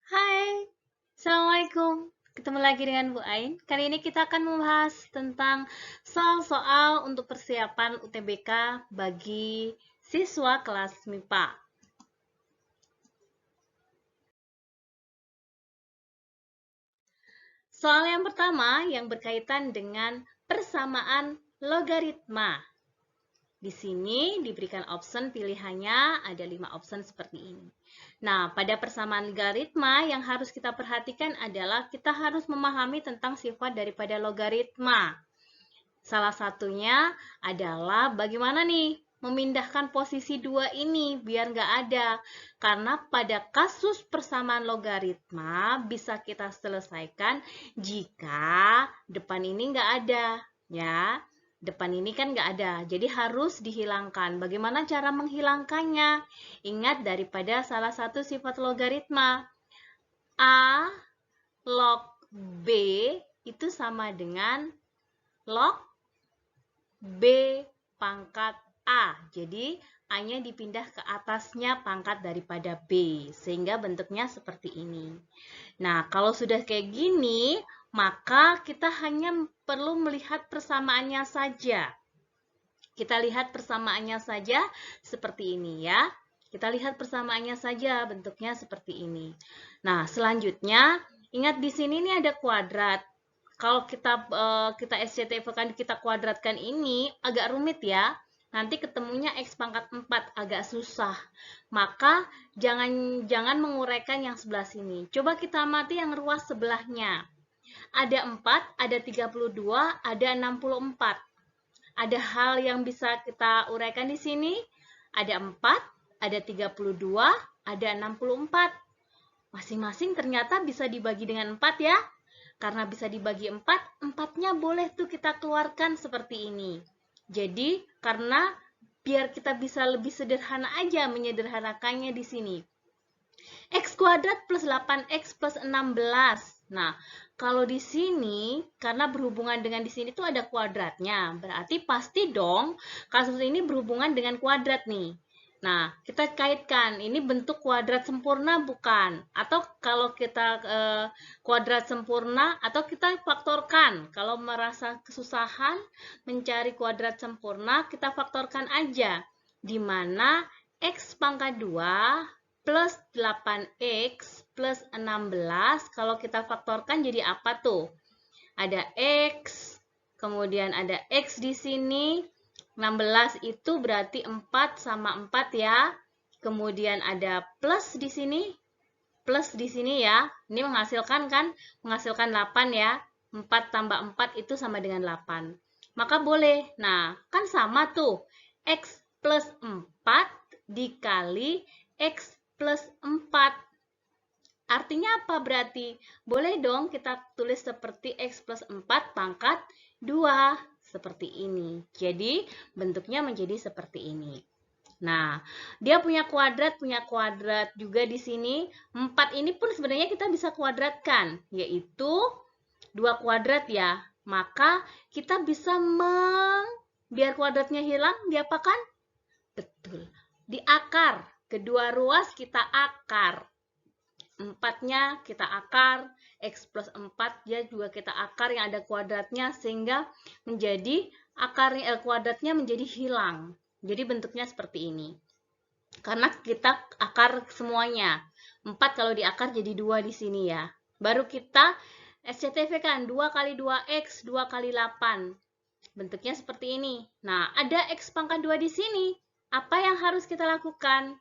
Hai, Assalamualaikum. Ketemu lagi dengan Bu Ain. Kali ini kita akan membahas tentang soal-soal untuk persiapan UTBK bagi siswa kelas MIPA. Soal yang pertama yang berkaitan dengan persamaan logaritma. Di sini diberikan option pilihannya, ada 5 option seperti ini. Nah, pada persamaan logaritma yang harus kita perhatikan adalah kita harus memahami tentang sifat daripada logaritma. Salah satunya adalah bagaimana nih memindahkan posisi 2 ini biar nggak ada. Karena pada kasus persamaan logaritma bisa kita selesaikan jika depan ini nggak ada. Ya, depan ini kan nggak ada, jadi harus dihilangkan. Bagaimana cara menghilangkannya? Ingat daripada salah satu sifat logaritma. A log B itu sama dengan log B pangkat A. Jadi A-nya dipindah ke atasnya pangkat daripada B. Sehingga bentuknya seperti ini. Nah, kalau sudah kayak gini, maka kita hanya perlu melihat persamaannya saja. Kita lihat persamaannya saja seperti ini ya. Kita lihat persamaannya saja, bentuknya seperti ini. Nah, selanjutnya, ingat di sini nih ada kuadrat. Kalau kita SCTV kan kita kuadratkan ini agak rumit ya. Nanti ketemunya X pangkat 4 agak susah. Maka jangan menguraikan yang sebelah sini. Coba kita amati yang ruas sebelahnya. Ada 4, ada 32, ada 64. Ada hal yang bisa kita uraikan di sini. Ada 4, ada 32, ada 64. Masing-masing ternyata bisa dibagi dengan 4 ya. Karena bisa dibagi 4, 4-nya boleh tuh kita keluarkan seperti ini. Jadi, karena biar kita bisa lebih sederhana aja menyederhanakannya di sini. X kuadrat plus 8X plus 16. Nah, kalau di sini, karena berhubungan dengan di sini tuh ada kuadratnya, berarti pasti dong kasus ini berhubungan dengan kuadrat nih. Nah, kita kaitkan, ini bentuk kuadrat sempurna bukan? Atau kalau kita kuadrat sempurna, atau kita faktorkan. Kalau merasa kesusahan mencari kuadrat sempurna, kita faktorkan aja. Di mana X pangkat 2 plus 8X plus 16, kalau kita faktorkan jadi apa tuh? Ada X, kemudian ada X di sini, 16 itu berarti 4 sama 4 ya. Kemudian ada plus di sini, ya. Ini menghasilkan kan? Menghasilkan 8 ya. 4 tambah 4 itu sama dengan 8. Maka boleh. Nah, kan sama tuh. X plus 4 dikali X plus 4. Artinya apa berarti? Boleh dong kita tulis seperti X plus 4 pangkat 2. Seperti ini. Jadi, bentuknya menjadi seperti ini. Nah, dia punya kuadrat juga di sini. 4 ini pun sebenarnya kita bisa kuadratkan, yaitu 2 kuadrat ya. Maka kita bisa biar kuadratnya hilang, diapakan? Betul. Di akar. Kedua ruas kita akar. 4-nya kita akar, X plus 4 dia juga kita akar yang ada kuadratnya sehingga menjadi kuadratnya menjadi hilang. Jadi bentuknya seperti ini. Karena kita akar semuanya. 4 kalau diakar jadi 2 di sini ya. Baru kita SCTV kan 2 kali 2X, 2 kali 8. Bentuknya seperti ini. Nah, ada X pangkat 2 di sini. Apa yang harus kita lakukan?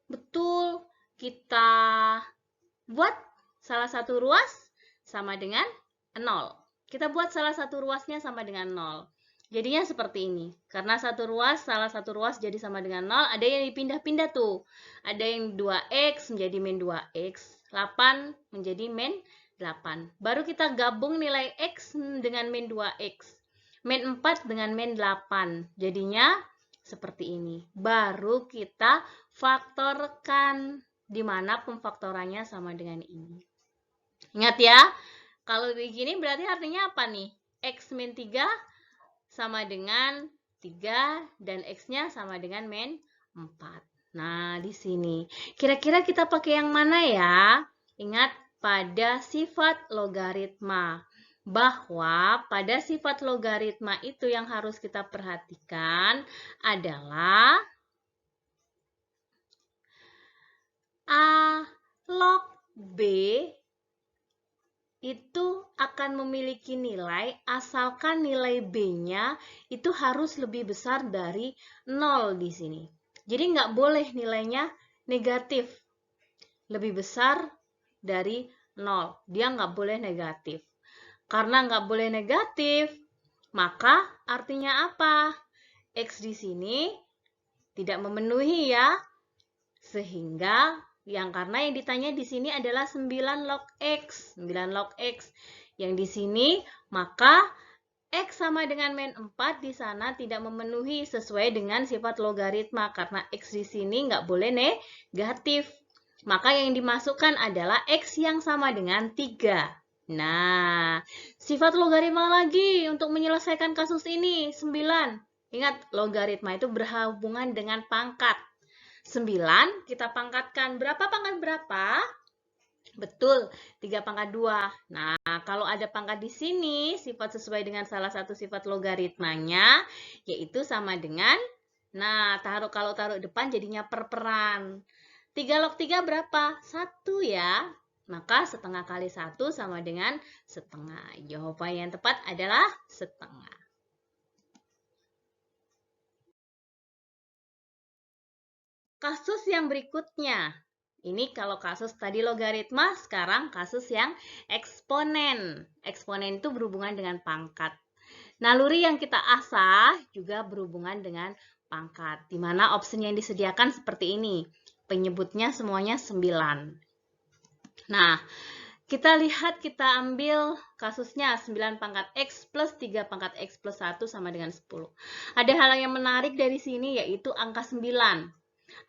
Betul, kita buat salah satu ruas sama dengan 0. Kita buat salah satu ruasnya sama dengan 0. Jadinya seperti ini. Karena salah satu ruas jadi sama dengan 0, ada yang dipindah-pindah tuh. Ada yang 2X menjadi min 2X, 8 menjadi min 8. Baru kita gabung nilai X dengan min 2X. Min 4 dengan min 8. Jadinya seperti ini. Baru kita faktorkan, di mana pemfaktorannya sama dengan ini. Ingat ya, kalau begini berarti artinya apa nih? X min 3 sama dengan 3 dan X-nya sama dengan min 4. Nah, di sini. Kira-kira kita pakai yang mana ya? Ingat pada sifat logaritma, bahwa pada sifat logaritma itu yang harus kita perhatikan adalah A log B itu akan memiliki nilai asalkan nilai B-nya itu harus lebih besar dari 0 di sini. Jadi nggak boleh nilainya negatif. Lebih besar dari 0. Dia nggak boleh negatif. Karena nggak boleh negatif, maka artinya apa? X di sini tidak memenuhi ya. Sehingga karena yang ditanya di sini adalah 9 log X. 9 log X. Yang di sini, maka X sama dengan min 4 di sana tidak memenuhi sesuai dengan sifat logaritma. Karena X di sini nggak boleh negatif. Maka yang dimasukkan adalah X yang sama dengan 3. Nah, sifat logaritma lagi untuk menyelesaikan kasus ini, 9. Ingat, logaritma itu berhubungan dengan pangkat. 9 kita pangkatkan. Berapa pangkat berapa? Betul, 3 pangkat 2. Nah, kalau ada pangkat di sini, sifat sesuai dengan salah satu sifat logaritmanya, yaitu sama dengan, nah, kalau taruh depan jadinya perperan. 3 log 3 berapa? 1 ya. Maka setengah kali 1 sama dengan setengah. Jawaban yang tepat adalah setengah. Kasus yang berikutnya. Ini kalau kasus tadi logaritma, sekarang kasus yang eksponen. Eksponen itu berhubungan dengan pangkat. Naluri yang kita asah juga berhubungan dengan pangkat. Di mana opsi yang disediakan seperti ini. Penyebutnya semuanya 9. Nah, kita lihat, kita ambil kasusnya 9 pangkat X plus 3 pangkat X plus 1 sama dengan 10. Ada hal yang menarik dari sini yaitu angka 9.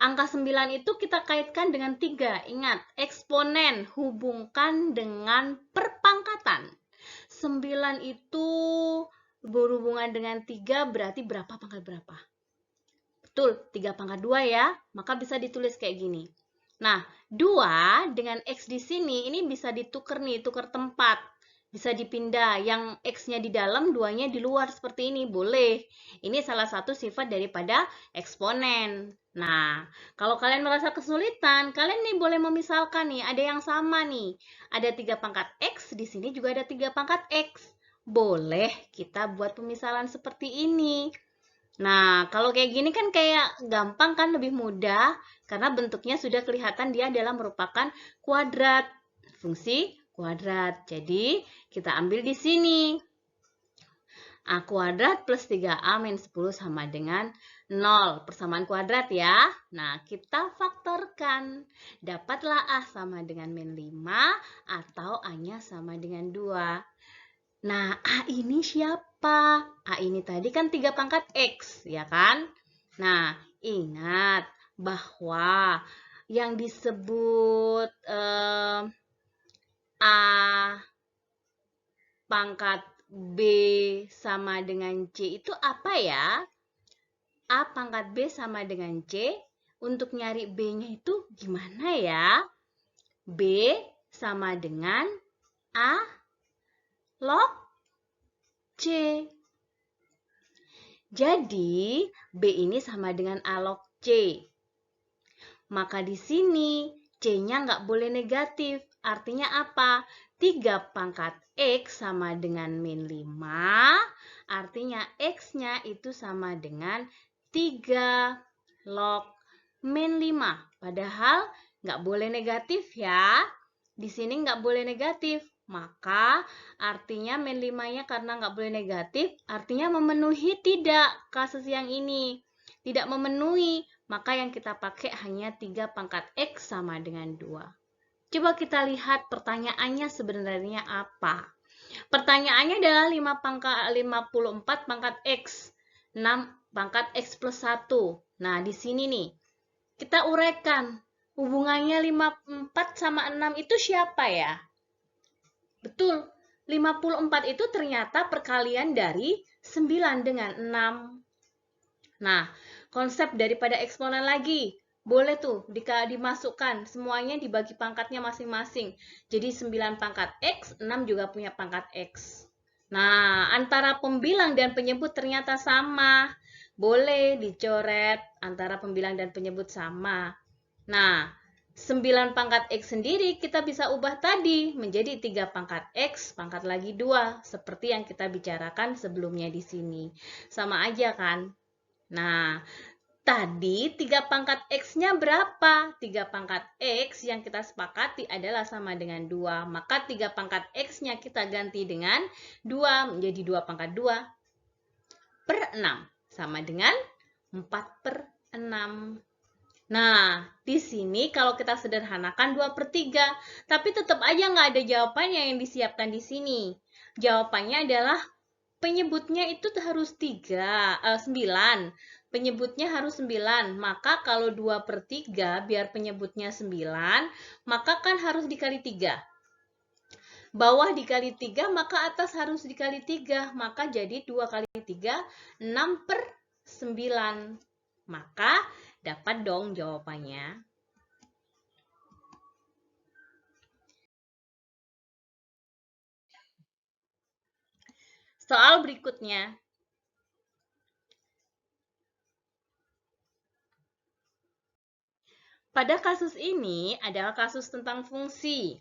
Angka 9 itu kita kaitkan dengan 3. Ingat, eksponen hubungkan dengan perpangkatan. 9 itu berhubungan dengan 3 berarti berapa pangkat berapa? Betul, 3 pangkat 2 ya. Maka bisa ditulis kayak gini. Nah, 2 dengan X di sini ini bisa ditukar nih, tukar tempat. Bisa dipindah, yang X-nya di dalam, 2-nya di luar seperti ini, boleh. Ini salah satu sifat daripada eksponen. Nah, kalau kalian merasa kesulitan, kalian nih boleh memisalkan nih, ada yang sama nih. Ada 3 pangkat X, di sini juga ada 3 pangkat X. Boleh kita buat pemisalan seperti ini. Nah, kalau kayak gini kan kayak gampang kan, lebih mudah. Karena bentuknya sudah kelihatan dia adalah merupakan kuadrat. Fungsi kuadrat. Jadi, kita ambil di sini. A kuadrat plus 3A min 10 sama dengan 0. Persamaan kuadrat ya. Nah, kita faktorkan. Dapatlah A sama dengan min 5 atau A-nya sama dengan 2. Nah, A ini siapa? A ini tadi kan 3 pangkat X, ya kan? Nah, ingat bahwa yang disebut A pangkat B sama dengan C itu apa ya? A pangkat B sama dengan C. Untuk nyari B-nya itu gimana ya? B sama dengan A log C. Jadi, B ini sama dengan A log C. Maka di sini, C-nya nggak boleh negatif. Artinya apa? 3 pangkat X sama dengan min 5. Artinya X-nya itu sama dengan 3 log min 5. Padahal nggak boleh negatif ya. Di sini nggak boleh negatif. Maka artinya min 5-nya karena nggak boleh negatif, artinya memenuhi tidak kasus yang ini. Tidak memenuhi, maka yang kita pakai hanya 3 pangkat X sama dengan 2. Coba kita lihat pertanyaannya sebenarnya apa. Pertanyaannya adalah 54 pangkat X, 6 pangkat X plus 1. Nah, di sini nih, kita uraikan. Hubungannya 54 sama 6 itu siapa ya? Betul, 54 itu ternyata perkalian dari 9 dengan 6. Nah, konsep daripada eksponen lagi. Boleh tuh dimasukkan, semuanya dibagi pangkatnya masing-masing. Jadi 9 pangkat X, 6 juga punya pangkat X. Nah, antara pembilang dan penyebut ternyata sama. Boleh dicoret antara pembilang dan penyebut sama. Nah, 9 pangkat X sendiri kita bisa ubah tadi menjadi 3 pangkat X, pangkat lagi 2. Seperti yang kita bicarakan sebelumnya di sini. Sama aja kan? Nah, tadi 3 pangkat X-nya berapa? 3 pangkat X yang kita sepakati adalah sama dengan 2. Maka 3 pangkat X-nya kita ganti dengan 2 menjadi 2 pangkat 2 per 6. Sama dengan 4 per 6. Nah, di sini kalau kita sederhanakan 2 per 3. Tapi tetap aja nggak ada jawabannya yang disiapkan di sini. Jawabannya adalah penyebutnya itu harus 9. Penyebutnya harus 9. Maka kalau 2 per 3, biar penyebutnya 9, maka kan harus dikali 3. Bawah dikali 3, maka atas harus dikali 3. Maka jadi 2 kali 3, 6 per 9. Maka dapat dong jawabannya. Soal berikutnya. Pada kasus ini adalah kasus tentang fungsi,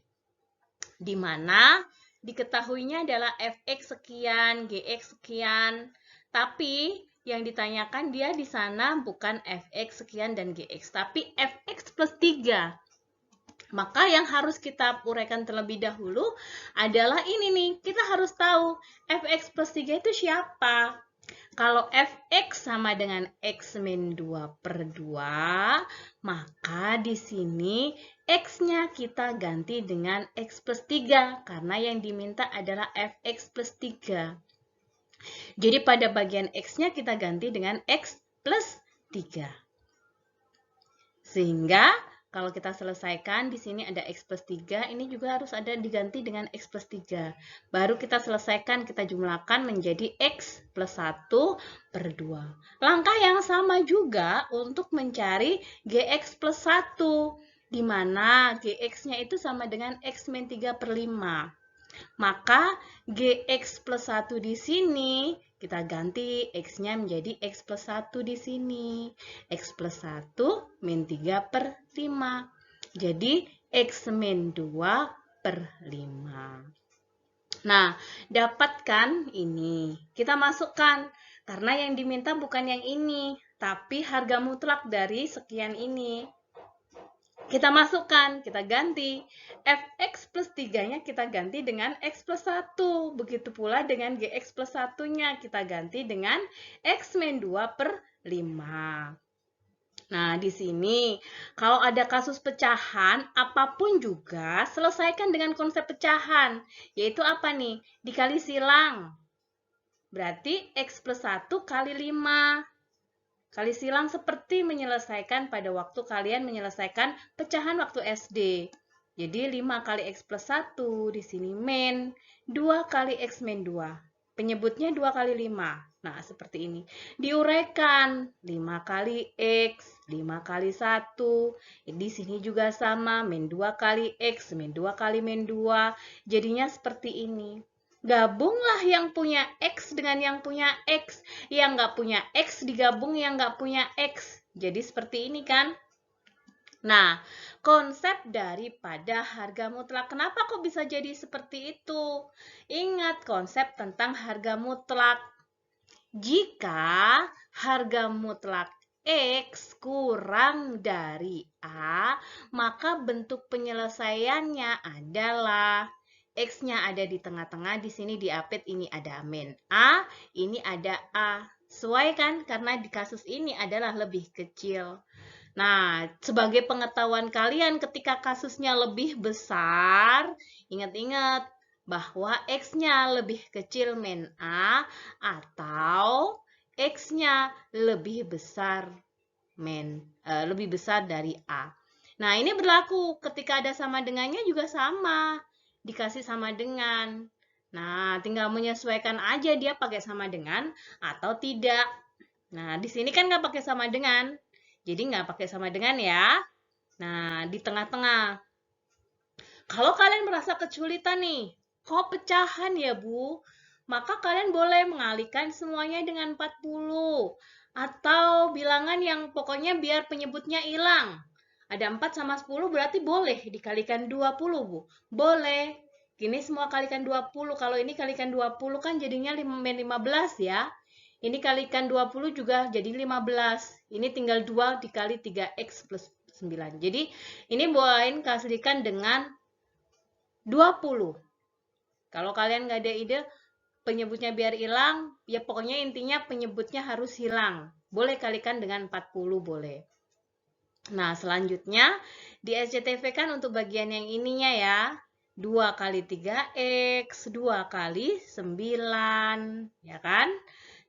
di mana diketahuinya adalah fx sekian, gx sekian, tapi yang ditanyakan dia di sana bukan fx sekian dan gx, tapi fx plus 3. Maka yang harus kita uraikan terlebih dahulu adalah ini nih, kita harus tahu fx plus 3 itu siapa. Kalau fx sama dengan x min 2 per 2, maka di sini x-nya kita ganti dengan x plus 3, karena yang diminta adalah fx plus 3. Jadi pada bagian x-nya kita ganti dengan x plus 3. Sehingga kalau kita selesaikan, di sini ada X plus 3, ini juga harus ada diganti dengan X plus 3. Baru kita selesaikan, kita jumlahkan menjadi X plus 1 per 2. Langkah yang sama juga untuk mencari GX plus 1, di mana GX-nya itu sama dengan X min 3 per 5. Maka GX plus 1 di sini, kita ganti X-nya menjadi X plus 1 di sini. X plus 1 min 3 per 5. Jadi X min 2 per 5. Nah, dapatkan ini. Kita masukkan. Karena yang diminta bukan yang ini, tapi harga mutlak dari sekian ini. Kita masukkan, kita ganti. Fx plus 3-nya kita ganti dengan X plus 1. Begitu pula dengan Gx plus 1-nya kita ganti dengan X min 2 per 5. Nah, di sini kalau ada kasus pecahan, apapun juga selesaikan dengan konsep pecahan. Yaitu apa nih? Dikali silang. Berarti X plus 1 kali 5. Kali silang seperti menyelesaikan pada waktu kalian menyelesaikan pecahan waktu SD. Jadi 5 kali X plus 1 di sini min 2 kali X min 2. Penyebutnya 2 kali 5. Nah, seperti ini. Diuraikan 5 kali X, 5 kali 1. Di sini juga sama, min 2 kali X, min 2 kali min 2. Jadinya seperti ini. Gabunglah yang punya X dengan yang punya X. Yang nggak punya X digabung yang nggak punya X. Jadi seperti ini kan? Nah, konsep daripada harga mutlak. Kenapa kok bisa jadi seperti itu? Ingat konsep tentang harga mutlak. Jika harga mutlak X kurang dari A, maka bentuk penyelesaiannya adalah X-nya ada di tengah-tengah, di sini diapit, ini ada min A, ini ada A. Sesuai kan? Karena di kasus ini adalah lebih kecil. Nah, sebagai pengetahuan kalian ketika kasusnya lebih besar, ingat-ingat bahwa X-nya lebih kecil min A atau X-nya lebih besar lebih besar dari A. Nah, ini berlaku ketika ada sama dengannya juga sama. Dikasih sama dengan. Nah, tinggal menyesuaikan aja dia pakai sama dengan atau tidak. Nah, di sini kan nggak pakai sama dengan. Jadi nggak pakai sama dengan ya. Nah, di tengah-tengah. Kalau kalian merasa kesulitan nih, kok pecahan ya Bu? Maka kalian boleh mengalihkan semuanya dengan 40. Atau bilangan yang pokoknya biar penyebutnya hilang. Ada 4 sama 10 berarti boleh dikalikan 20 Bu. Boleh. Gini semua kalikan 20. Kalau ini kalikan 20 kan jadinya 15 ya. Ini kalikan 20 juga jadi 15. Ini tinggal 2 dikali 3x plus 9. Jadi ini boleh kasihkan dengan 20. Kalau kalian nggak ada ide penyebutnya biar hilang, ya pokoknya intinya penyebutnya harus hilang. Boleh kalikan dengan 40, boleh. Nah, selanjutnya di SCTV kan untuk bagian yang ininya ya. 2 kali 3x, 2 kali 9, ya kan?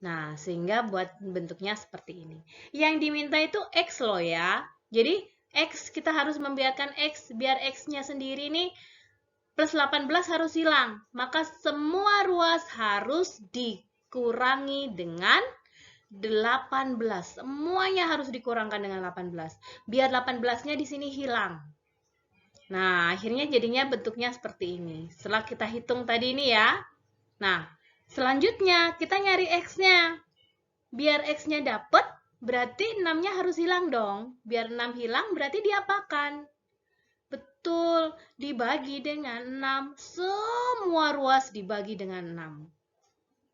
Nah, sehingga buat bentuknya seperti ini. Yang diminta itu x loh ya. Jadi, x kita harus membiarkan x, biar x-nya sendiri nih plus 18 harus hilang. Maka semua ruas harus dikurangi dengan 18. Semuanya harus dikurangkan dengan 18. Biar 18-nya di sini hilang. Nah, akhirnya jadinya bentuknya seperti ini. Setelah kita hitung tadi ini ya. Nah, selanjutnya kita nyari X-nya. Biar X-nya dapat, berarti 6-nya harus hilang dong. Biar 6 hilang, berarti diapakan? Betul, dibagi dengan 6. Semua ruas dibagi dengan 6.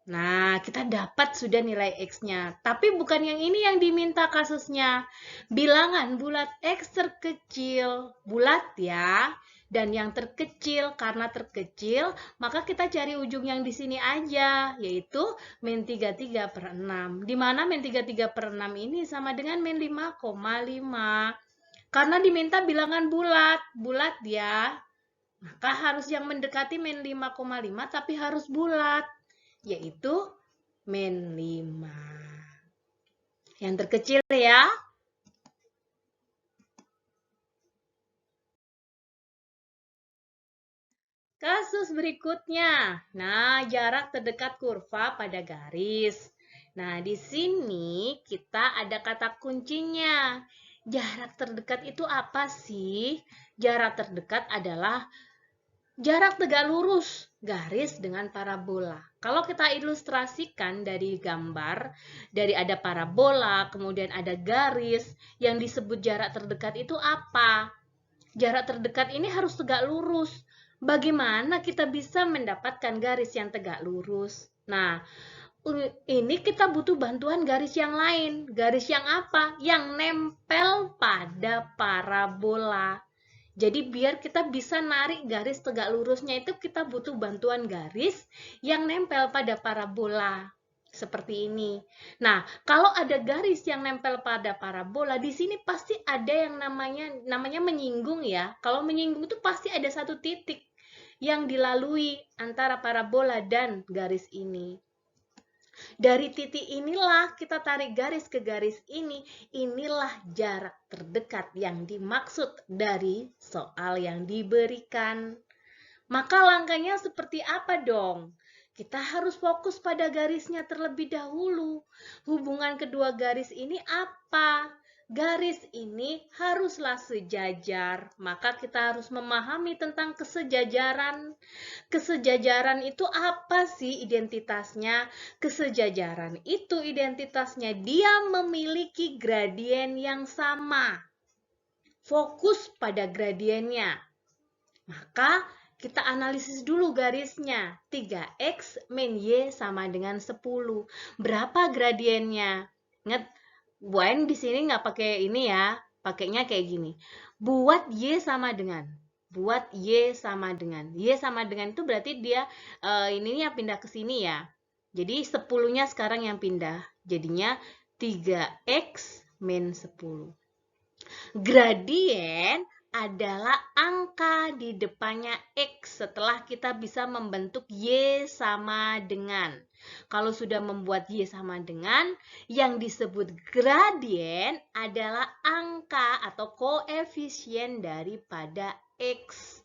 Nah, kita dapat sudah nilai X-nya. Tapi bukan yang ini yang diminta kasusnya. Bilangan bulat X terkecil. Bulat ya. Dan yang terkecil, karena terkecil, maka kita cari ujung yang di sini aja. Yaitu min 33 per 6. Di mana min 33 per 6 ini sama dengan min 5,5. Karena diminta bilangan bulat. Bulat ya. Maka harus yang mendekati min 5,5 tapi harus bulat. Yaitu min 5. Yang terkecil ya. Kasus berikutnya. Nah, jarak terdekat kurva pada garis. Nah, di sini kita ada kata kuncinya. Jarak terdekat itu apa sih? Jarak terdekat adalah jarak tegak lurus garis dengan parabola. Kalau kita ilustrasikan dari gambar, dari ada parabola, kemudian ada garis, yang disebut jarak terdekat itu apa? Jarak terdekat ini harus tegak lurus. Bagaimana kita bisa mendapatkan garis yang tegak lurus? Nah, ini kita butuh bantuan garis yang lain. Garis yang apa? Yang nempel pada parabola. Jadi biar kita bisa narik garis tegak lurusnya itu kita butuh bantuan garis yang nempel pada parabola. Seperti ini. Nah, kalau ada garis yang nempel pada parabola, di sini pasti ada yang namanya menyinggung ya. Kalau menyinggung itu pasti ada satu titik yang dilalui antara parabola dan garis ini. Dari titik inilah kita tarik garis ke garis ini. Inilah jarak terdekat yang dimaksud dari soal yang diberikan. Maka langkahnya seperti apa dong? Kita harus fokus pada garisnya terlebih dahulu. Hubungan kedua garis ini apa? Garis ini haruslah sejajar. Maka kita harus memahami tentang kesejajaran. Kesejajaran itu apa sih identitasnya? Kesejajaran itu identitasnya dia memiliki gradien yang sama. Fokus pada gradiennya. Maka kita analisis dulu garisnya. 3x min y sama dengan 10. Berapa gradiennya? Ingat, Bu Ain di sini nggak pakai ini ya. Pakainya kayak gini. Buat y sama dengan. Buat y sama dengan. Y sama dengan itu berarti dia ininya pindah ke sini ya. Jadi 10-nya sekarang yang pindah. Jadinya 3x min 10. Gradien adalah angka di depannya X setelah kita bisa membentuk Y sama dengan. Kalau sudah membuat Y sama dengan, yang disebut gradien adalah angka atau koefisien daripada X.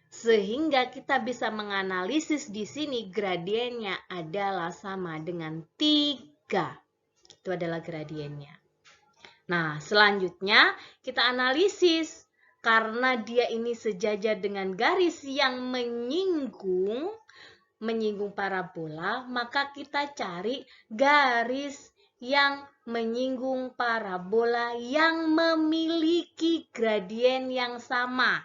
Sehingga kita bisa menganalisis di sini gradiennya adalah sama dengan 3. Itu adalah gradiennya. Nah, selanjutnya kita analisis. Karena dia ini sejajar dengan garis yang menyinggung parabola, maka kita cari garis yang menyinggung parabola yang memiliki gradien yang sama.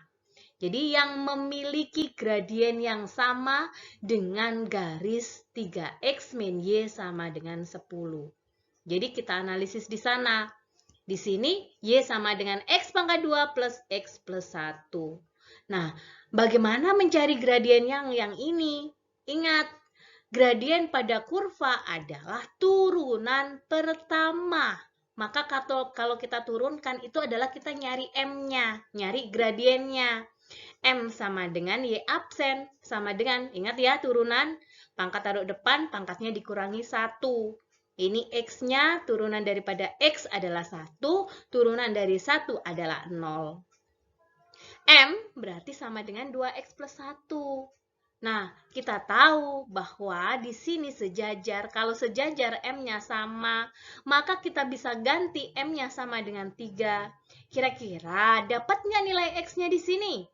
Jadi yang memiliki gradien yang sama dengan garis 3x min y sama dengan 10. Jadi kita analisis di sana. Di sini y sama dengan x pangkat 2 plus x plus 1. Nah, bagaimana mencari gradien yang ini? Ingat, gradien pada kurva adalah turunan pertama. Maka kalau kita turunkan itu adalah kita nyari m-nya, nyari gradiennya. M sama dengan y absen, sama dengan, ingat ya, turunan, pangkat taruh depan, pangkatnya dikurangi 1. Ini x-nya, turunan daripada x adalah 1, turunan dari 1 adalah 0. M berarti sama dengan 2x plus 1. Nah, kita tahu bahwa di sini sejajar. Kalau sejajar M-nya sama, maka kita bisa ganti M-nya sama dengan 3. Kira-kira dapat nggak nilai X-nya di sini?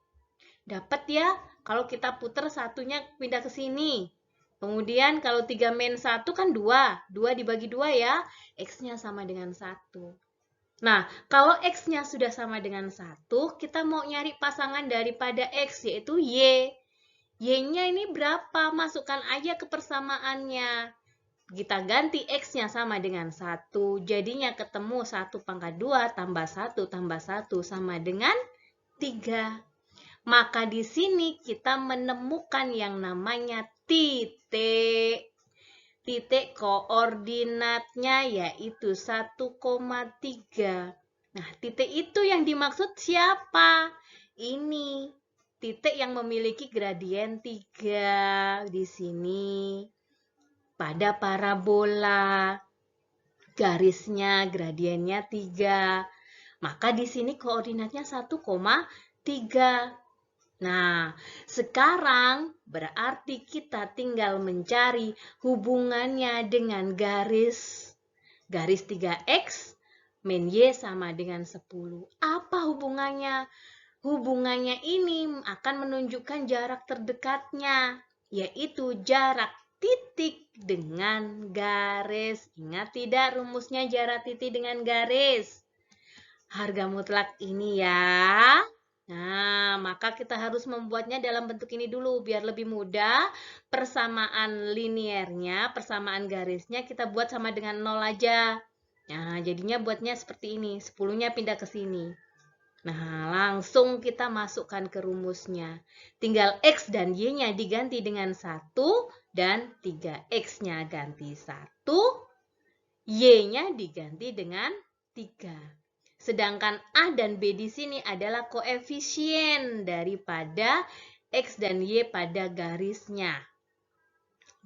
Dapat ya, kalau kita putar satunya pindah ke sini. Kemudian kalau 3 min 1 kan 2. 2 dibagi 2 ya. X-nya sama dengan 1. Nah, kalau X-nya sudah sama dengan 1, kita mau nyari pasangan daripada X, yaitu Y. Y-nya ini berapa? Masukkan aja ke persamaannya. Kita ganti X-nya sama dengan 1. Jadinya ketemu 1 pangkat 2 tambah 1 tambah 1 sama dengan 3. Maka di sini kita menemukan yang namanya titik. Titik koordinatnya yaitu 1,3. Nah, titik itu yang dimaksud siapa? Ini titik yang memiliki gradien 3 di sini. Pada parabola, garisnya gradiennya 3. Maka di sini koordinatnya 1,3. Nah, sekarang berarti kita tinggal mencari hubungannya dengan garis 3x min y sama dengan 10. Apa hubungannya? Hubungannya ini akan menunjukkan jarak terdekatnya, yaitu jarak titik dengan garis. Ingat tidak rumusnya jarak titik dengan garis? Harga mutlak ini ya. Nah, maka kita harus membuatnya dalam bentuk ini dulu biar lebih mudah. Persamaan liniernya, persamaan garisnya kita buat sama dengan 0 aja. Nah, jadinya buatnya seperti ini. 10-nya pindah ke sini. Nah, langsung kita masukkan ke rumusnya. Tinggal X dan Y-nya diganti dengan 1 dan 3X-nya ganti 1. Y-nya diganti dengan 3. Sedangkan A dan B di sini adalah koefisien daripada X dan Y pada garisnya.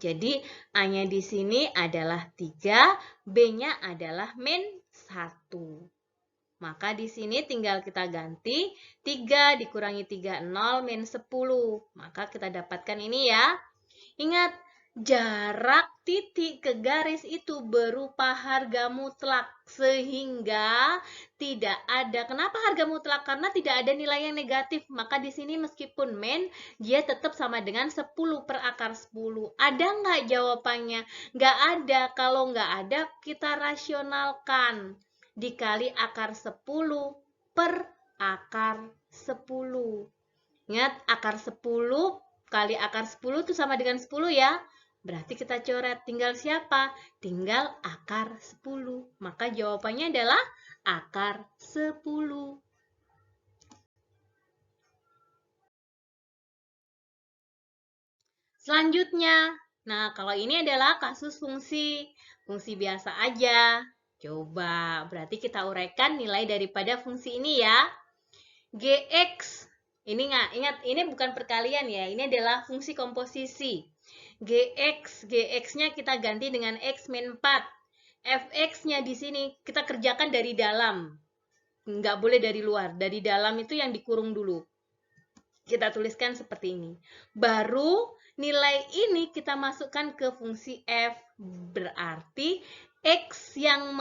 Jadi A-nya di sini adalah 3, B-nya adalah min 1. Maka di sini tinggal kita ganti 3 dikurangi 3, 0, min 10. Maka kita dapatkan ini ya. Ingat, jarak titik ke garis itu berupa harga mutlak. Sehingga tidak ada. Kenapa harga mutlak? Karena tidak ada nilai yang negatif. Maka di sini meskipun min, dia tetap sama dengan 10 per akar 10. Ada nggak jawabannya? Nggak ada. Kalau nggak ada, kita rasionalkan. Dikali akar 10 per akar 10. Ingat, akar 10 kali akar 10 itu sama dengan 10 ya. Berarti kita coret. Tinggal siapa? Tinggal akar 10. Maka jawabannya adalah akar 10. Selanjutnya, nah kalau ini adalah kasus fungsi biasa aja. Coba, berarti kita uraikan nilai daripada fungsi ini ya. Gx, ini ingat, ini bukan perkalian ya, ini adalah fungsi komposisi. Gx-nya kita ganti dengan x min 4. Fx-nya di sini kita kerjakan dari dalam. Nggak boleh dari luar, dari dalam itu yang dikurung dulu. Kita tuliskan seperti ini. Baru nilai ini kita masukkan ke fungsi f, berarti x yang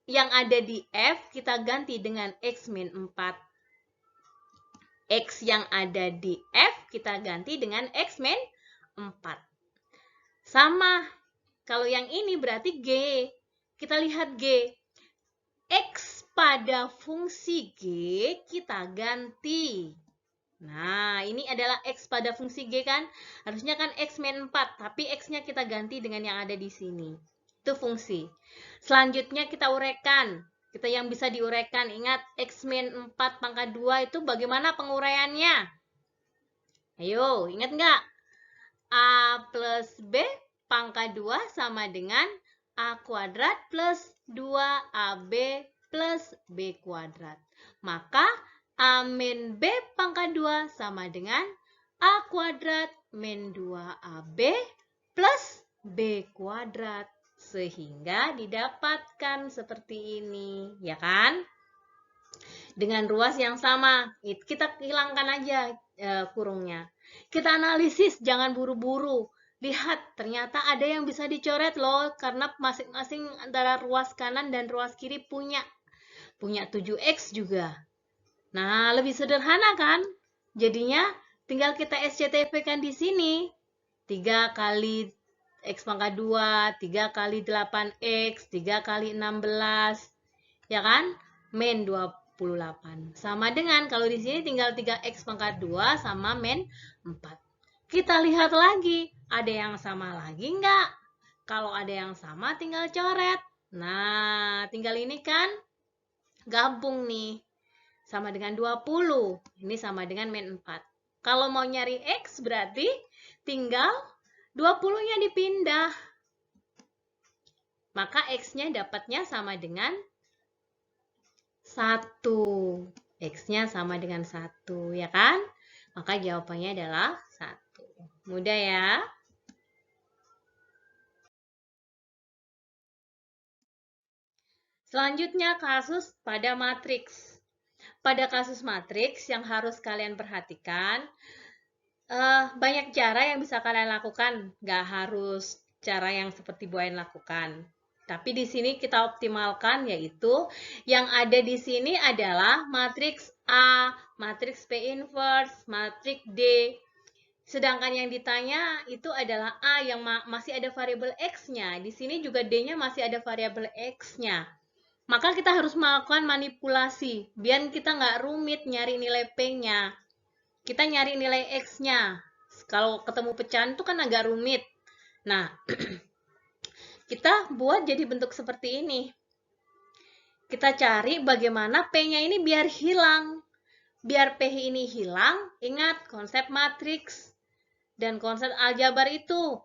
yang ada di F kita ganti dengan X min 4. X yang ada di F kita ganti dengan X min 4. Sama, kalau yang ini berarti G. Kita lihat G. X pada fungsi G kita ganti. Nah, ini adalah X pada fungsi G kan? Harusnya kan X min 4, tapi X-nya kita ganti dengan yang ada di sini. Itu fungsi. Selanjutnya kita uraikan. Kita yang bisa diuraikan. Ingat, X min 4 pangkat 2 itu bagaimana penguraiannya? Ayo, ingat nggak? A plus B pangkat 2 sama dengan A kuadrat plus 2AB plus B kuadrat. Maka A min B pangkat 2 sama dengan A kuadrat min 2AB plus B kuadrat. Sehingga didapatkan seperti ini, ya kan? Dengan ruas yang sama, kita hilangkan aja kurungnya. Kita analisis, jangan buru-buru. Lihat, ternyata ada yang bisa dicoret loh, karena masing-masing antara ruas kanan dan ruas kiri punya 7X juga. Nah, lebih sederhana kan? Jadinya tinggal kita SCTV-kan di sini. 3 kali X pangkat 2, 3 kali 8X, 3 kali 16. Ya kan? Min 28. Sama dengan kalau di sini tinggal 3X pangkat 2 sama min 4. Kita lihat lagi, ada yang sama lagi nggak? Kalau ada yang sama tinggal coret. Nah, tinggal ini kan gabung nih. Sama dengan 20. Ini sama dengan min 4. Kalau mau nyari X berarti tinggal 20-nya dipindah. Maka X-nya dapatnya sama dengan 1. X-nya sama dengan 1, ya kan? Maka jawabannya adalah 1. Mudah ya? Selanjutnya kasus pada matriks. Pada kasus matriks yang harus kalian perhatikan, banyak cara yang bisa kalian lakukan. Nggak harus cara yang seperti Bu Ain lakukan. Tapi di sini kita optimalkan, yaitu yang ada di sini adalah matriks A, matriks P inverse, matriks D. Sedangkan yang ditanya itu adalah A yang masih ada variabel X-nya. Di sini juga D-nya masih ada variabel X-nya. Maka kita harus melakukan manipulasi, biar kita nggak rumit nyari nilai P-nya. Kita nyari nilai X-nya. Kalau ketemu pecahan itu kan agak rumit. Nah, kita buat jadi bentuk seperti ini. Kita cari bagaimana P-nya ini biar hilang. Biar P ini hilang, ingat konsep matriks dan konsep aljabar itu.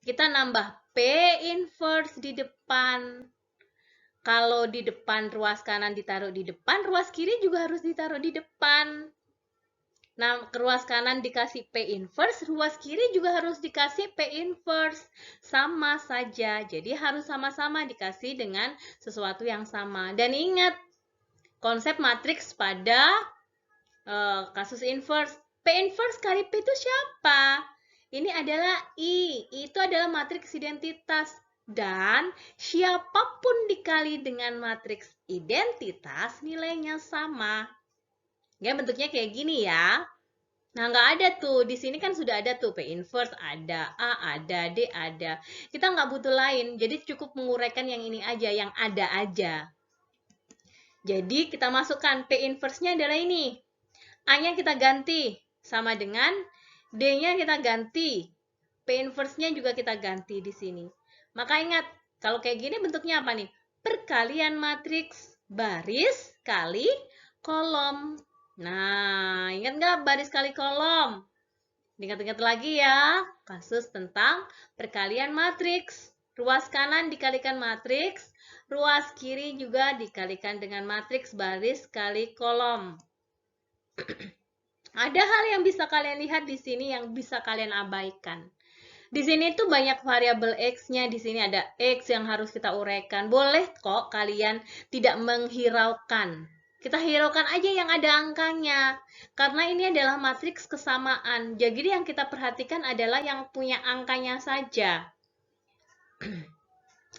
Kita nambah P inverse di depan. Kalau di depan ruas kanan ditaruh di depan, ruas kiri juga harus ditaruh di depan. Nah, ruas kanan dikasih P inverse, ruas kiri juga harus dikasih P inverse. Sama saja, jadi harus sama-sama dikasih dengan sesuatu yang sama. Dan ingat, konsep matriks pada kasus inverse. P inverse kali P itu siapa? Ini adalah I itu adalah matriks identitas. Dan siapapun dikali dengan matriks identitas, nilainya sama. Ya, bentuknya kayak gini ya. Nah, nggak ada tuh. Di sini kan sudah ada tuh. P inverse ada, A ada, D ada. Kita nggak butuh lain. Jadi cukup menguraikan yang ini aja, yang ada aja. Jadi kita masukkan P inverse-nya adalah ini. A-nya kita ganti. Sama dengan D-nya kita ganti. P inverse-nya juga kita ganti di sini. Maka ingat, kalau kayak gini bentuknya apa nih? Perkalian matriks baris kali kolom. Nah, ingat nggak baris kali kolom? Ingat-ingat lagi ya, kasus tentang perkalian matriks. Ruas kanan dikalikan matriks, ruas kiri juga dikalikan dengan matriks baris kali kolom. Ada hal yang bisa kalian lihat di sini yang bisa kalian abaikan. Di sini tuh banyak variabel X-nya, di sini ada X yang harus kita uraikan. Boleh kok kalian tidak menghiraukan. Kita hiraukan aja yang ada angkanya. Karena ini adalah matriks kesamaan. Jadi yang kita perhatikan adalah yang punya angkanya saja.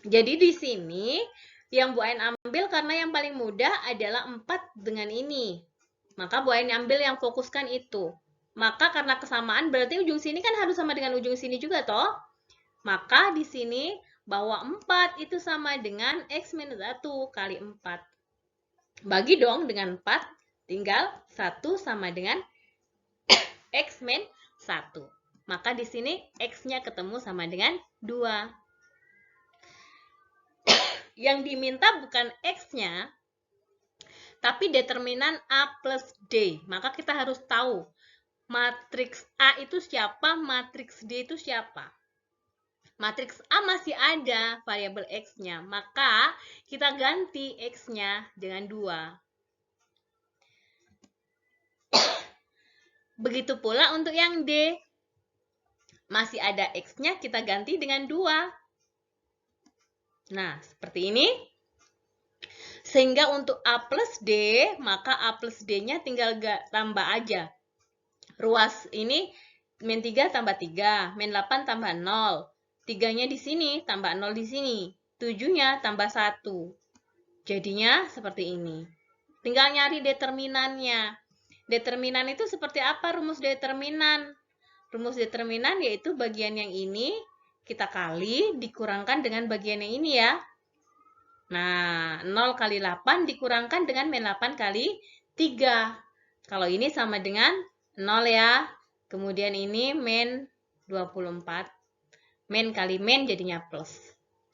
Jadi di sini Yang Bu Ain ambil karena yang paling mudah adalah 4 dengan ini. Maka Bu Ain ambil yang fokuskan itu. Maka karena kesamaan berarti ujung sini kan harus sama dengan ujung sini juga toh. Maka di sini bahwa 4 itu sama dengan X minus 1 kali 4. Bagi dong dengan 4, tinggal 1 sama dengan X min 1. Maka di sini X-nya ketemu sama dengan 2. Yang diminta bukan X-nya, tapi determinan A plus D. Maka kita harus tahu matriks A itu siapa, matriks D itu siapa. Matriks A masih ada variabel X-nya, maka kita ganti X-nya dengan 2. Begitu pula untuk yang D. Masih ada X-nya, kita ganti dengan 2. Nah, seperti ini. Sehingga untuk A plus D, maka A plus D-nya tinggal tambah aja. Ruas ini min 3 tambah 3, min 8 tambah 0. 3-nya di sini, tambah 0 di sini. 7-nya tambah 1. Jadinya seperti ini. Tinggal nyari determinannya. Determinan itu seperti apa rumus determinan? Rumus determinan yaitu bagian yang ini kita kali dikurangkan dengan bagian yang ini ya. Nah, 0 kali 8 dikurangkan dengan min 8 kali 3. Kalau ini sama dengan 0 ya. Kemudian ini min 24. Min kali min jadinya plus.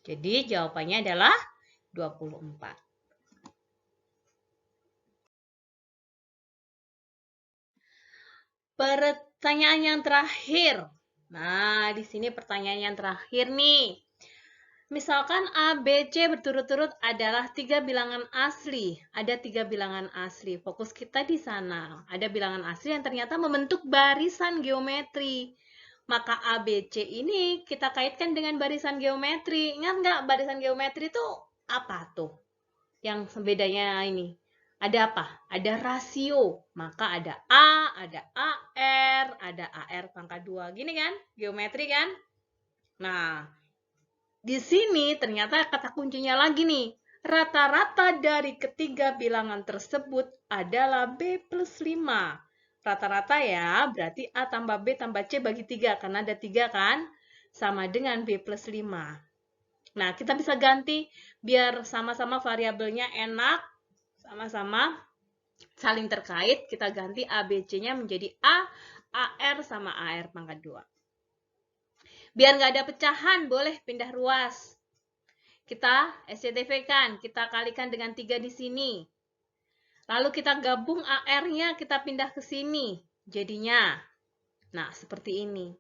Jadi jawabannya adalah 24. Pertanyaan yang terakhir. Nah, di sini pertanyaan yang terakhir nih. Misalkan A, B, C berturut-turut adalah 3 bilangan asli. Ada 3 bilangan asli. Fokus kita di sana. Ada bilangan asli yang ternyata membentuk barisan geometri. Maka A, B, C ini kita kaitkan dengan barisan geometri. Ingat nggak barisan geometri itu apa tuh? Yang bedanya ini. Ada apa? Ada rasio. Maka ada A, ada AR, ada AR pangkat 2. Gini kan? Geometri kan? Nah, di sini ternyata kata kuncinya lagi nih. Rata-rata dari ketiga bilangan tersebut adalah B plus 5. Rata-rata ya, berarti A tambah B tambah C bagi 3. Karena ada 3 kan? Sama dengan B plus 5. Nah, kita bisa ganti biar sama-sama variabelnya enak. Sama-sama saling terkait. Kita ganti A, B, C-nya menjadi A, AR sama AR pangkat 2. Biar nggak ada pecahan, boleh pindah ruas. Kita SCTV-kan, kita kalikan dengan 3 di sini. Lalu kita gabung AR-nya, kita pindah ke sini. Jadinya, nah seperti ini.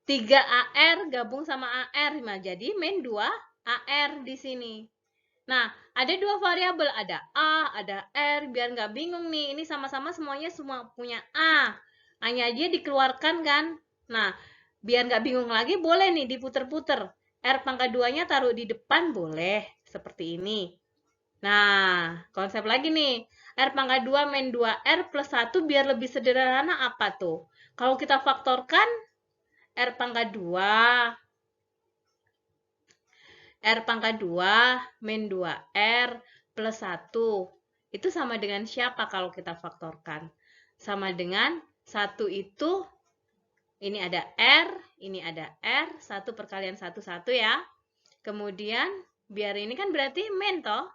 3 AR gabung sama AR, nah jadi min 2 AR di sini. Nah, ada 2 variabel, ada A, ada R, biar nggak bingung nih. Ini sama-sama semuanya semua punya A. A-nya aja dikeluarkan kan. Nah, biar nggak bingung lagi, boleh nih diputer-puter. R pangkat 2-nya taruh di depan, boleh. Seperti ini. Nah, konsep lagi nih. R pangkat 2 min 2R plus 1 biar lebih sederhana apa tuh? Kalau kita faktorkan, R pangkat 2. R pangkat 2 min 2R plus 1. Itu sama dengan siapa kalau kita faktorkan? Sama dengan 1 itu, ini ada R, ini ada R, 1 perkalian 1, 1 ya. Kemudian, biar ini kan berarti min toh.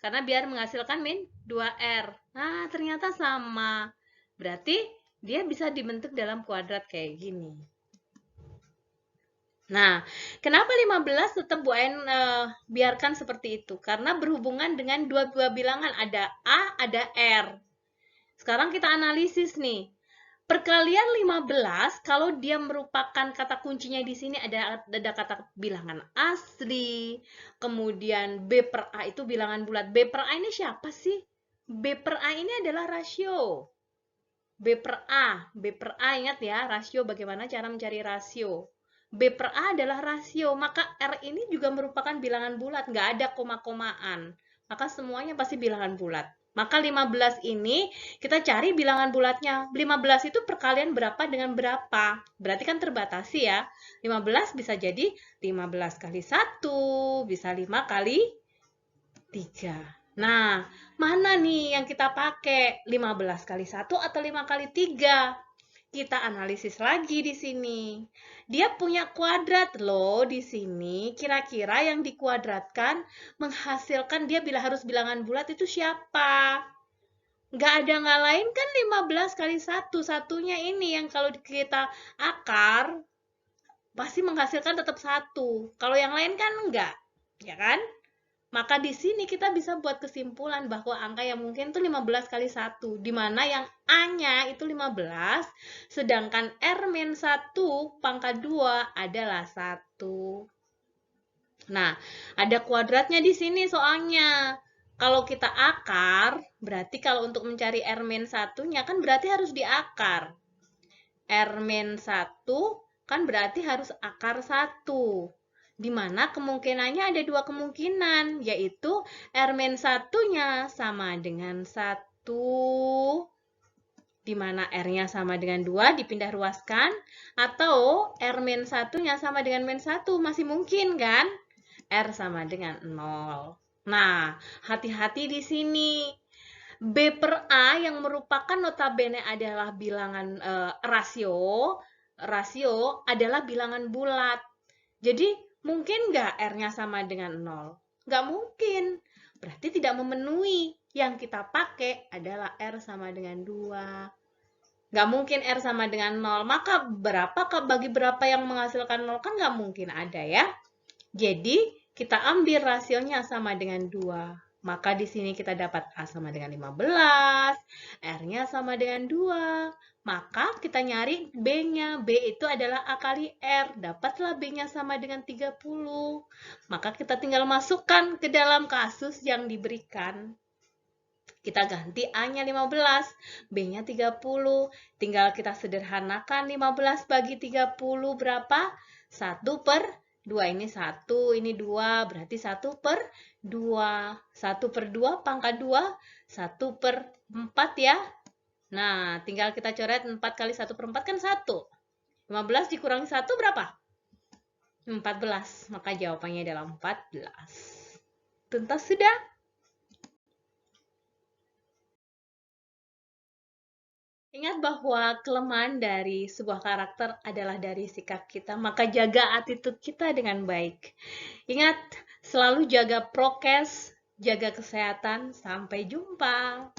Karena biar menghasilkan min 2R. Nah, ternyata sama. Berarti dia bisa dibentuk dalam kuadrat kayak gini. Nah, kenapa 15 tetap Bu Ain biarkan seperti itu? Karena berhubungan dengan dua bilangan, ada A, ada R. Sekarang kita analisis nih. Perkalian 15, kalau dia merupakan kata kuncinya di sini ada kata bilangan asli, kemudian B per A itu bilangan bulat. B per A ini siapa sih? B per A ini adalah rasio. B per A ingat ya, rasio bagaimana cara mencari rasio. B per A adalah rasio, maka R ini juga merupakan bilangan bulat, nggak ada koma-komaan. Maka semuanya pasti bilangan bulat. Maka 15 ini kita cari bilangan bulatnya. 15 itu perkalian berapa dengan berapa? Berarti kan terbatasi ya. 15 bisa jadi 15 kali 1, bisa 5 kali 3. Nah, mana nih yang kita pakai? 15 kali 1 atau 5 kali 3? Kita analisis lagi di sini. Dia punya kuadrat loh di sini. Kira-kira yang dikuadratkan menghasilkan dia bila harus bilangan bulat itu siapa? Nggak ada nggak lain kan 15 kali 1. Satunya ini yang kalau kita akar pasti menghasilkan tetap 1. Kalau yang lain kan enggak. Ya kan? Maka di sini kita bisa buat kesimpulan bahwa angka yang mungkin itu 15 kali 1, di mana yang A-nya itu 15, sedangkan R-1 pangkat 2 adalah 1. Nah, ada kuadratnya di sini soalnya. Kalau kita akar, berarti kalau untuk mencari R-1-nya kan berarti harus diakar. R-1 kan berarti harus akar 1. Di mana kemungkinannya ada 2 kemungkinan, yaitu R-1-nya sama dengan 1, di mana R-nya sama dengan 2, dipindah ruaskan, atau R-1-nya sama dengan -1, masih mungkin kan? R sama dengan 0. Nah, hati-hati di sini. B per A yang merupakan notabene adalah bilangan rasio adalah bilangan bulat. Jadi, mungkin nggak R-nya sama dengan 0? Nggak mungkin. Berarti tidak memenuhi. Yang kita pakai adalah R sama dengan 2. Nggak mungkin R sama dengan 0. Maka bagi berapa yang menghasilkan 0? Kan nggak mungkin ada ya. Jadi, kita ambil rasionya sama dengan 2. Maka di sini kita dapat A sama dengan 15, R-nya sama dengan 2. Maka kita nyari B-nya. B itu adalah A kali R. Dapatlah B-nya sama dengan 30. Maka kita tinggal masukkan ke dalam kasus yang diberikan. Kita ganti A-nya 15, B-nya 30. Tinggal kita sederhanakan 15 bagi 30 berapa? 1 per 2, ini 1, ini 2, berarti 1 per 2. 1 per 2 pangkat 2, 1 per 4 ya. Nah, tinggal kita coret 4 kali 1 per 4 kan 1. 15 dikurangi 1 berapa? 14, maka jawabannya adalah 14. Tuntas sudah? Ingat bahwa kelemahan dari sebuah karakter adalah dari sikap kita, maka jaga attitude kita dengan baik. Ingat, selalu jaga prokes, jaga kesehatan. Sampai jumpa.